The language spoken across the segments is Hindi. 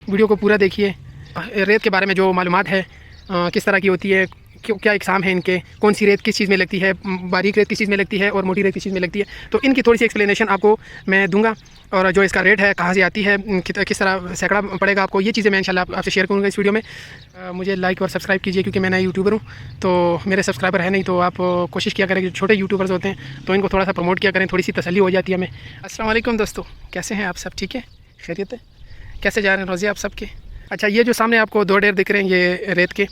वीडियो को पूरा देखिए। रेत के बारे में जो मालूमात है किस तरह की होती है, क्या इकसाम है इनके, कौन सी रेत किस चीज़ में लगती है, बारीक रेत किस चीज़ में लगती है और मोटी रेत किस चीज़ में लगती है, तो इनकी थोड़ी सी एक्सप्लेनेशन आपको मैं दूंगा। और जो इसका रेट है, कहाँ से आती है, किस तरह सैकड़ा पड़ेगा आपको, ये चीज़ें मैं इंशाल्लाह आपसे शेयर करूँगा इस वीडियो में। मुझे लाइक और सब्सक्राइब कीजिए क्योंकि मैं नया यूट्यूबर हूँ, तो मेरे सब्सक्राइबर है नहीं, तो आप कोशिश किया करें कि छोटे यूट्यूबर्स होते हैं तो इनको थोड़ा सा प्रमोट किया करें, थोड़ी सी तसल्ली हो जाती है हमें। अस्सलाम वालेकुम दोस्तों, कैसे हैं आप सब? ठीक है, खैरियत है? कैसे जा रहे हैं रोज़े आप सबके? अच्छा, ये जो सामने आपको 2 ढेर दिख रहे हैं ये रेत के,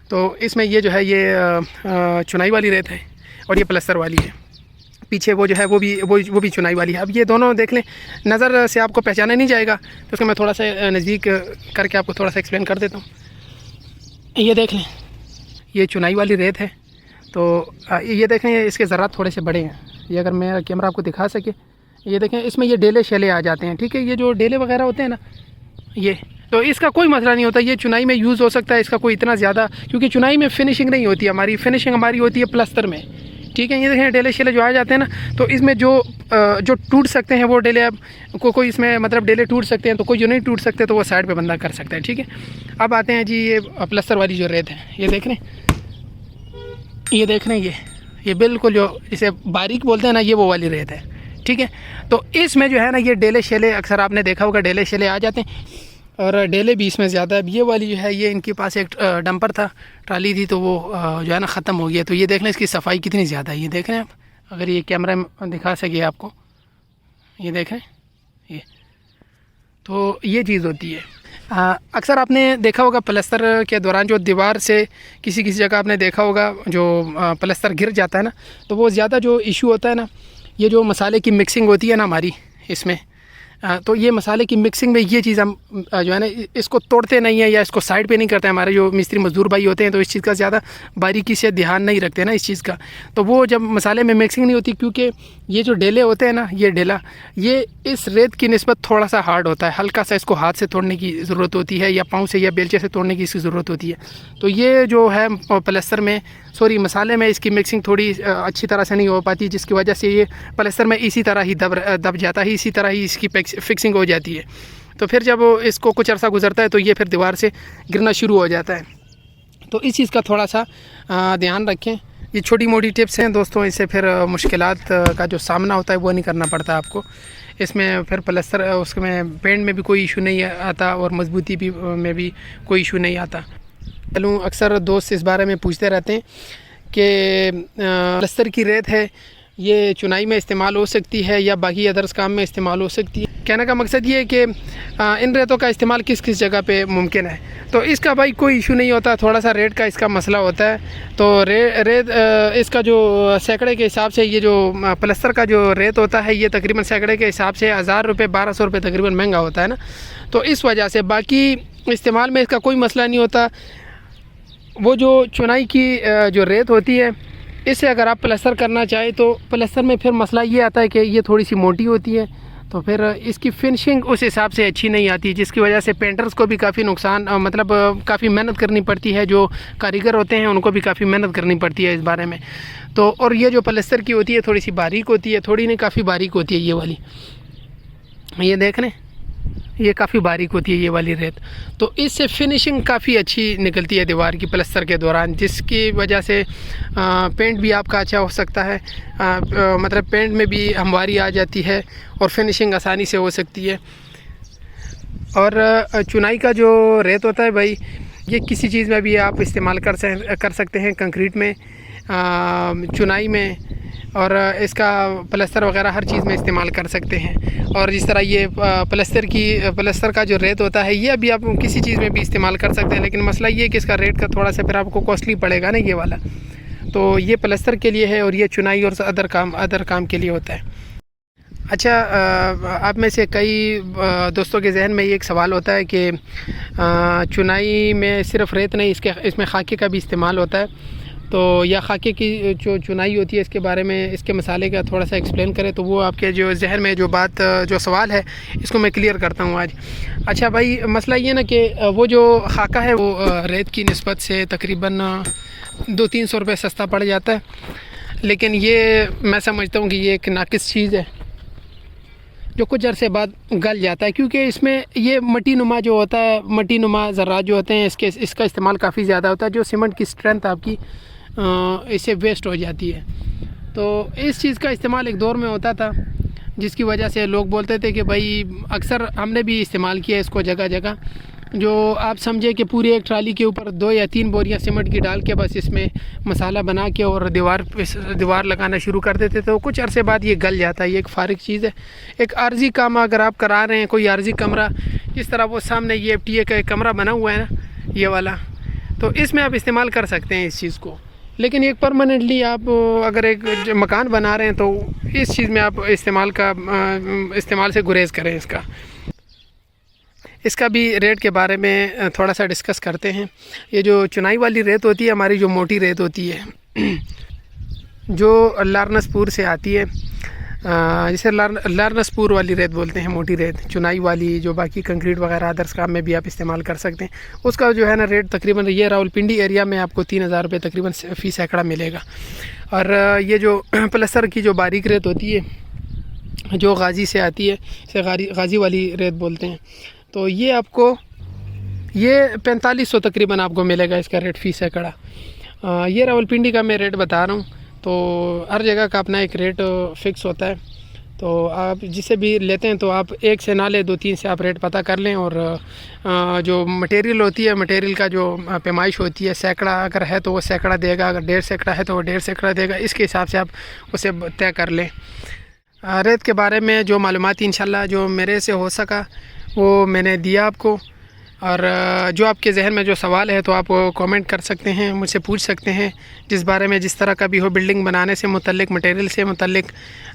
तो इसमें ये जो है ये चुनाई वाली रेत है और ये प्लस्तर वाली है। पीछे वो जो है वो भी चुनाई वाली है। अब ये दोनों देख लें, नज़र से आपको पहचाना नहीं जाएगा, तो उसको मैं थोड़ा सा नज़दीक करके आपको थोड़ा सा एक्सप्लेन कर देता हूँ। ये देख लें, ये चुनाई वाली रेत है। तो ये देखें, इसके ज़रात थोड़े से बड़े हैं। ये अगर मेरा कैमरा आपको दिखा सके, ये देखें, इसमें ये डेले शेले आ जाते हैं। ठीक है, ये जो डेले वगैरह होते हैं ना, ये तो इसका कोई मसला नहीं होता, ये चुनाई में यूज़ हो सकता है। इसका कोई इतना ज़्यादा, क्योंकि चुनाई में फिनिशिंग नहीं होती, हमारी फिनिशिंग हमारी होती है प्लस्तर में। ठीक है, ये देखें डेले शेले जो आ जाते हैं ना, तो इसमें जो टूट सकते हैं वो डेले, अब कोई इसमें मतलब डेले टूट सकते हैं, तो कोई जो नहीं टूट सकते तो वो साइड पे बंदा कर सकता है। ठीक है, अब आते हैं जी ये प्लस्तर वाली जो रेत है, ये देख रहे हैं, ये बिल्कुल जो जिसे बारीक बोलते हैं ना, ये वो वाली रेत है। ठीक है, तो इसमें जो है ना, ये डेले शेले अक्सर आपने देखा होगा, डेले शेले आ जाते हैं और डेले भी इसमें ज़्यादा है। ये वाली जो है, ये इनके पास एक डंपर था, ट्राली थी, तो वो जो है ना ख़त्म हो गया। तो ये देख लें इसकी सफाई कितनी ज़्यादा है, ये देख रहे हैं आप, अगर ये कैमरा में दिखा सके आपको, ये देख रहे हैं ये, तो ये चीज़ होती है। अक्सर आपने देखा होगा प्लस्तर के दौरान जो दीवार से किसी जगह आपने देखा होगा जो प्लस्तर गिर जाता है ना, तो वो ज़्यादा जो इशू होता है ना, ये जो मसाले की मिक्सिंग होती है ना हमारी इसमें, तो ये मसाले की मिक्सिंग में ये चीज़ हम जो है ना, इसको तोड़ते नहीं हैं या इसको साइड पे नहीं करते हैं। हमारे जो मिस्त्री मजदूर भाई होते हैं तो इस चीज़ का ज़्यादा बारीकी से ध्यान नहीं रखते ना इस चीज़ का, तो वो जब मसाले में मिक्सिंग नहीं होती, क्योंकि ये जो डेले होते हैं ना, ये डेला ये इस रेत की निस्बत थोड़ा सा हार्ड होता है, हल्का सा इसको हाथ से तोड़ने की ज़रूरत होती है या पाँव से या बेलचे से तोड़ने की इसकी ज़रूरत होती है। तो ये जो है प्लस्तर में, सॉरी मसाले में, इसकी मिक्सिंग थोड़ी अच्छी तरह से नहीं हो पाती, जिसकी वजह से ये प्लस्तर में इसी तरह ही दब जाता है, इसी तरह ही इसकी फिक्सिंग हो जाती है। तो फिर जब इसको कुछ अर्सा गुजरता है तो ये फिर दीवार से गिरना शुरू हो जाता है। तो इस चीज़ का थोड़ा सा ध्यान रखें। ये छोटी मोटी टिप्स हैं दोस्तों, इससे फिर मुश्किलात का जो सामना होता है वो नहीं करना पड़ता आपको। इसमें फिर प्लस्तर उसमें पेंट में भी कोई इशू नहीं आता और मजबूती भी में भी कोई इशू नहीं आता। चलूँ, अक्सर दोस्त इस बारे में पूछते रहते हैं कि प्लस्तर की रेत है, ये चुनाई में इस्तेमाल हो सकती है या बाकी अदर्स काम में इस्तेमाल हो सकती है। कहने का मकसद ये है कि इन रेतों का इस्तेमाल किस किस जगह पे मुमकिन है। तो इसका भाई कोई इशू नहीं होता, थोड़ा सा रेट का इसका मसला होता है। तो रेत इसका जो सैकड़े के हिसाब से, ये जो प्लस्तर का जो रेत होता है, ये तकरीबन सैकड़े के हिसाब से 1000 रुपये 1200 रुपये तकरीबन महंगा होता है ना। तो इस वजह से बाकी इस्तेमाल में इसका कोई मसला नहीं होता। वो जो चुनाई की जो रेत होती है, इससे अगर आप प्लस्तर करना चाहें तो प्लस्तर में फिर मसला ये आता है कि ये थोड़ी सी मोटी होती है, तो फिर इसकी फिनिशिंग उस हिसाब से अच्छी नहीं आती, जिसकी वजह से पेंटर्स को भी काफ़ी नुकसान, मतलब काफ़ी मेहनत करनी पड़ती है। जो कारीगर होते हैं उनको भी काफ़ी मेहनत करनी पड़ती है इस बारे में। तो और ये जो प्लस्तर की होती है थोड़ी सी बारीक होती है, थोड़ी नहीं काफ़ी बारीक होती है ये वाली, ये देख रहे हैं, ये काफ़ी बारीक होती है ये वाली रेत। तो इससे फिनिशिंग काफ़ी अच्छी निकलती है दीवार की प्लस्तर के दौरान, जिसकी वजह से पेंट भी आपका अच्छा हो सकता है, मतलब पेंट में भी हमवारी आ जाती है और फिनिशिंग आसानी से हो सकती है। और चुनाई का जो रेत होता है भाई, ये किसी चीज़ में भी आप इस्तेमाल कर सकते हैं, कंक्रीट में, चुनाई में, और इसका प्लस्तर वगैरह हर चीज़ में इस्तेमाल कर सकते हैं। और जिस तरह ये प्लस्तर का जो रेत होता है, ये अभी आप किसी चीज़ में भी इस्तेमाल कर सकते हैं, लेकिन मसला ये है कि इसका रेट का थोड़ा सा फिर आपको कॉस्टली पड़ेगा ना ये वाला। तो ये प्लस्तर के लिए है और ये चुनाई और अदर काम के लिए होता है। अच्छा, आप में से कई दोस्तों के जहन में ये एक सवाल होता है कि चुनाई में सिर्फ रेत नहीं, इसमें खाके का भी इस्तेमाल होता है, तो या खाके की जो चुनाई होती है इसके बारे में, इसके मसाले का थोड़ा सा एक्सप्लेन करें। तो वो आपके जो जहन में जो सवाल है इसको मैं क्लियर करता हूँ आज। अच्छा भाई, मसला ये ना कि वो जो खाका है वो रेत की निस्बत से तकरीबन 200-300 रुपये सस्ता पड़ जाता है, लेकिन ये मैं समझता हूँ कि ये एक नाकिस चीज़ है। जो कुछ अरसे बाद गल जाता है, क्योंकि इसमें ये मट्टी नुमा जो होता है, मट्टी नुमा ज़रात जो होते हैं इसका इस्तेमाल काफ़ी ज़्यादा होता है, जो सीमेंट की स्ट्रेंथ आपकी इससे वेस्ट हो जाती है। तो इस चीज़ का इस्तेमाल एक दौर में होता था, जिसकी वजह से लोग बोलते थे कि भाई, अक्सर हमने भी इस्तेमाल किया इसको जगह जगह, जो आप समझे कि पूरी एक ट्राली के ऊपर 2 या 3 बोरियां सीमेंट की डाल के बस इसमें मसाला बना के और दीवार लगाना शुरू कर देते थे। तो कुछ अरसे बाद ये गल जाता है। ये एक फारिग चीज़ है, एक आर्जी काम अगर आप करा रहे हैं, कोई आर्जी कमरा, जिस तरह वो सामने ये FTA का एक कमरा बना हुआ है ना, ये वाला, तो इसमें आप इस्तेमाल कर सकते हैं इस चीज़ को। लेकिन एक परमानेंटली आप अगर एक मकान बना रहे हैं तो इस चीज़ में आप इस्तेमाल से गुरेज करें इसका भी रेट के बारे में थोड़ा सा डिस्कस करते हैं। ये जो चुनाई वाली रेत होती है, हमारी जो मोटी रेत होती है, जो लारनसपुर से आती है, जिसे लारनसपुर वाली रेत बोलते हैं, मोटी रेत, चुनाई वाली, जो बाकी कंक्रीट वगैरह अदर्स काम में भी आप इस्तेमाल कर सकते हैं, उसका जो है ना रेट तकरीबन, ये रावलपिंडी एरिया में आपको 3000 रुपये तकरीबन फ़ी सैकड़ा मिलेगा। और ये जो प्लस्तर की जो बारीक रेत होती है, जो गाज़ी से आती है, इसे गाज़ी वाली रेत बोलते हैं, तो ये आपको 4500 तकरीबन आपको मिलेगा इसका रेट फ़ी सैकड़ा। ये रावलपिंडी का मैं रेट बता रहा हूँ, तो हर जगह का अपना एक रेट फ़िक्स होता है। तो आप जिसे भी लेते हैं तो आप एक से ना ले, 2-3 से आप रेट पता कर लें। और जो मटेरियल होती है, मटेरियल का जो पैमाइश होती है, सैकड़ा अगर है तो वो सैकड़ा देगा, अगर 1.5 सैकड़ा है तो वो 1.5 सैकड़ा देगा, इसके हिसाब से आप उसे तय कर लें। रेत के बारे में जो मालूमात इंशाल्लाह जो मेरे से हो सका वो मैंने दिया आपको। और जो आपके जहन में जो सवाल है तो आप कमेंट कर सकते हैं, मुझसे पूछ सकते हैं, जिस बारे में जिस तरह का भी हो, बिल्डिंग बनाने से मुतल्लिक, मटेरियल से मुतल्लिक,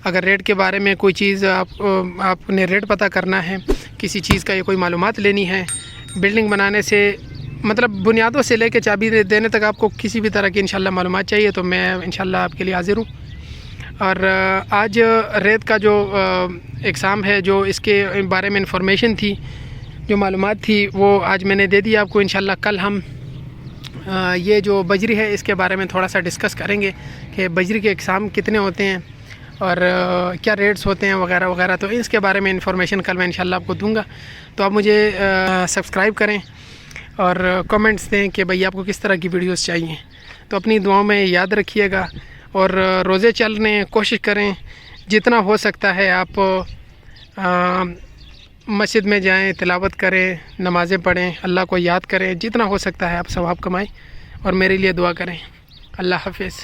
अगर रेट के बारे में कोई चीज़ आपने रेट पता करना है, किसी चीज़ का ये कोई मालूमात लेनी है, बिल्डिंग बनाने से मतलब बुनियादों से लेके चाबी देने तक आपको किसी भी तरह की इंशाल्लाह मालूमात चाहिए तो मैं इंशाल्लाह आपके लिए हाज़िर हूँ। और आज रेत का जो एग्ज़ाम है, जो इसके बारे में इंफॉर्मेशन थी, जो मालूमात थी, वो आज मैंने दे दी आपको। इंशाल्लाह कल हम ये जो बजरी है इसके बारे में थोड़ा सा डिस्कस करेंगे कि बजरी के एग्ज़ाम कितने होते हैं और क्या रेट्स होते हैं वगैरह वगैरह। तो इसके बारे में इंफॉर्मेशन कल मैं इंशाल्लाह आपको दूंगा। तो आप मुझे सब्सक्राइब करें और कमेंट्स दें कि भाई आपको किस तरह की वीडियोस चाहिए। तो अपनी दुआओं में याद रखिएगा और रोज़े चलने कोशिश करें, जितना हो सकता है आप मस्जिद में जाएं, तिलावत करें, नमाज़ें पढ़ें, अल्लाह को याद करें, जितना हो सकता है आप सवाब कमाएं और मेरे लिए दुआ करें। अल्लाह हाफ़िज़।